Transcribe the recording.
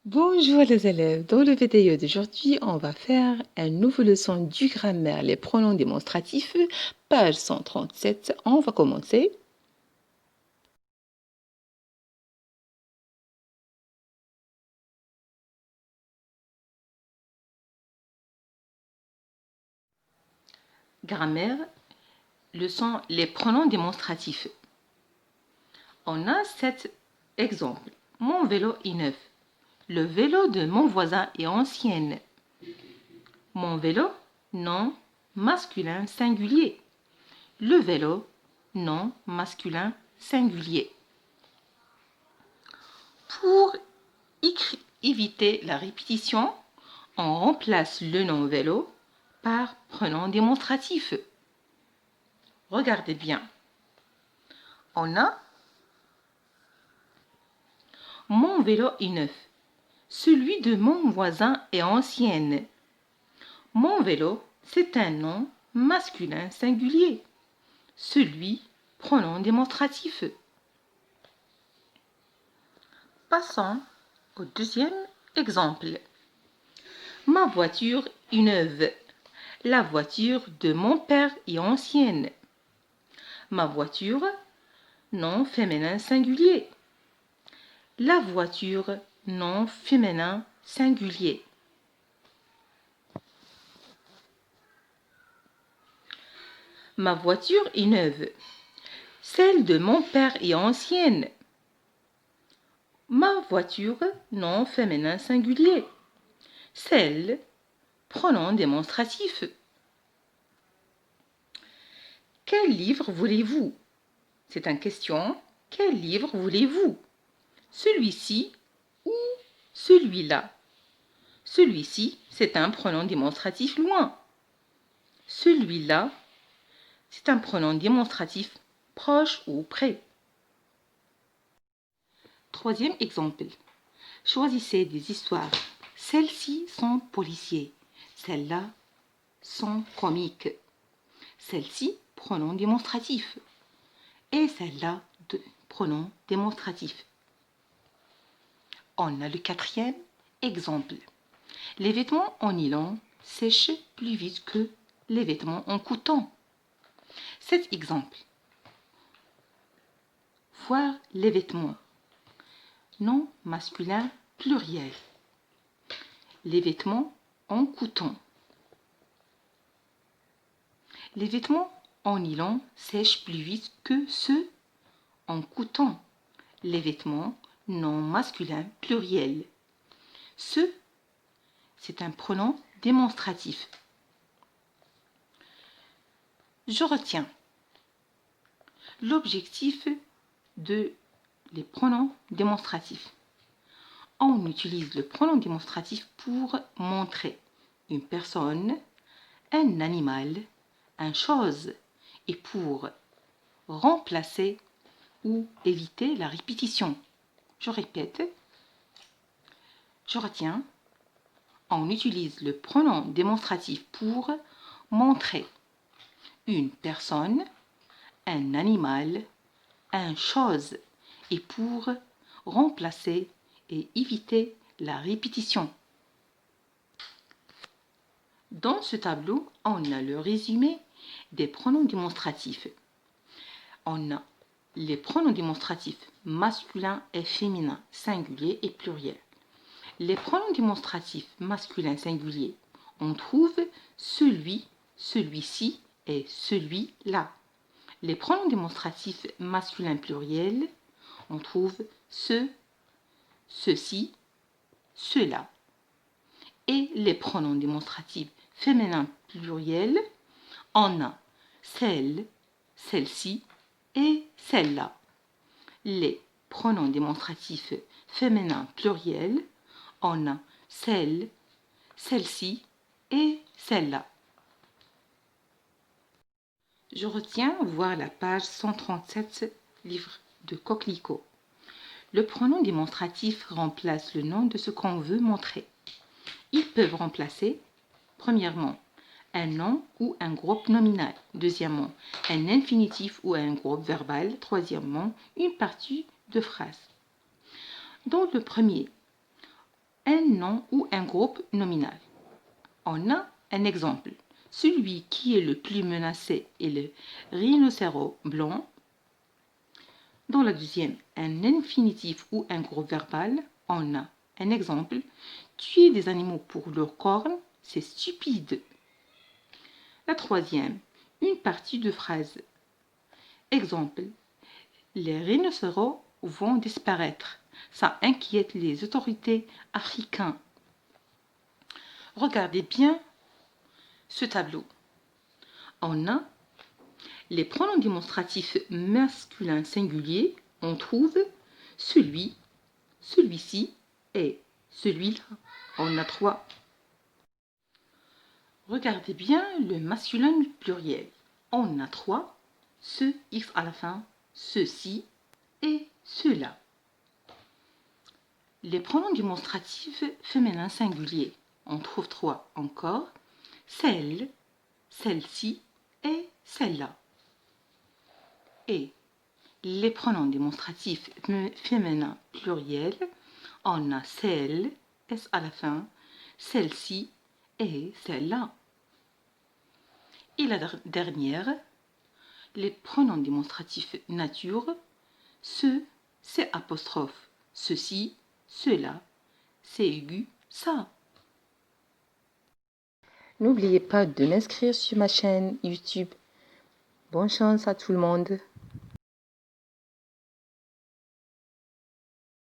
Bonjour les élèves, dans la vidéo d'aujourd'hui, on va faire une nouvelle leçon du grammaire, les pronoms démonstratifs, page 137. On va commencer. Grammaire, leçon les pronoms démonstratifs. On a 7 exemples. Mon vélo est neuf. Le vélo de mon voisin est ancien. Mon vélo, nom masculin singulier. Le vélo, nom masculin singulier. Pour éviter la répétition, on remplace le nom vélo par pronom démonstratif. Regardez bien. On a mon vélo est neuf. Celui de mon voisin est ancien. Mon vélo, c'est un nom masculin singulier. Celui, pronom démonstratif. Passons au deuxième exemple. Ma voiture est neuve. La voiture de mon père est ancienne. Ma voiture, nom féminin singulier. La voiture, nom féminin singulier. Ma voiture est neuve. Celle de mon père est ancienne. Ma voiture, nom féminin singulier. Celle, pronom démonstratif. Quel livre voulez-vous? C'est une question. Quel livre voulez-vous? Celui-ci ou celui-là? Celui-ci, c'est un pronom démonstratif loin. Celui-là, c'est un pronom démonstratif proche ou près. Troisième exemple. Choisissez des histoires. Celles-ci sont policiers. Celles-là sont comiques. Celle-ci, pronom démonstratif. Et celle-là, pronom démonstratif. On a le quatrième exemple. Les vêtements en nylon sèchent plus vite que les vêtements en coton. Cet exemple. Voir les vêtements. Nom masculin pluriel. Les vêtements en coton. Les vêtements en nylon sèchent plus vite que ceux en coton. Les vêtements non masculin pluriel. Ce, c'est un pronom démonstratif. Je retiens l'objectif de les pronoms démonstratifs. On utilise le pronom démonstratif pour montrer une personne, un animal, une chose et pour remplacer ou éviter la répétition. Je répète, je retiens, on utilise le pronom démonstratif pour montrer une personne, un animal, une chose et pour remplacer et éviter la répétition. Dans ce tableau, on a le résumé des pronoms démonstratifs. On a les pronoms démonstratifs masculins et féminins, singulier et pluriel. Les pronoms démonstratifs masculins singuliers, on trouve celui, celui-ci et celui-là. Les pronoms démonstratifs masculins pluriels, on trouve ce, ceci, cela. Et les pronoms démonstratifs féminins pluriels, on a celle, celle-ci et celle-là. Les pronoms démonstratifs féminins pluriels, on a celle, celle-ci et celle-là. Je retiens voir la page 137, livre de Coquelicot. Le pronom démonstratif remplace le nom de ce qu'on veut montrer. Ils peuvent remplacer, premièrement, un nom ou un groupe nominal. Deuxièmement, un infinitif ou un groupe verbal. Troisièmement, une partie de phrase. Dans le premier, un nom ou un groupe nominal. On a un exemple. Celui qui est le plus menacé est le rhinocéros blanc. Dans la deuxième, un infinitif ou un groupe verbal, on a un exemple. Tuer des animaux pour leurs cornes, c'est stupide. La troisième, une partie de phrase. Exemple, les rhinocéros vont disparaître. Ça inquiète les autorités africaines. Regardez bien ce tableau. On a les pronoms démonstratifs masculins singuliers. On trouve celui, celui-ci et celui-là. On a 3. Regardez bien le masculin pluriel. On a 3. Ce X à la fin, ceci et cela. Les pronoms démonstratifs féminins singuliers. On trouve 3 encore. Celle, celle-ci et celle-là. Et les pronoms démonstratifs féminins pluriels, on a celle, S à la fin, celle-ci et celle-là. Et la dernière, les pronoms démonstratifs nature, ce, c'est apostrophe, ceci, cela, c'est aigu, ça. N'oubliez pas de m'inscrire sur ma chaîne YouTube. Bonne chance à tout le monde.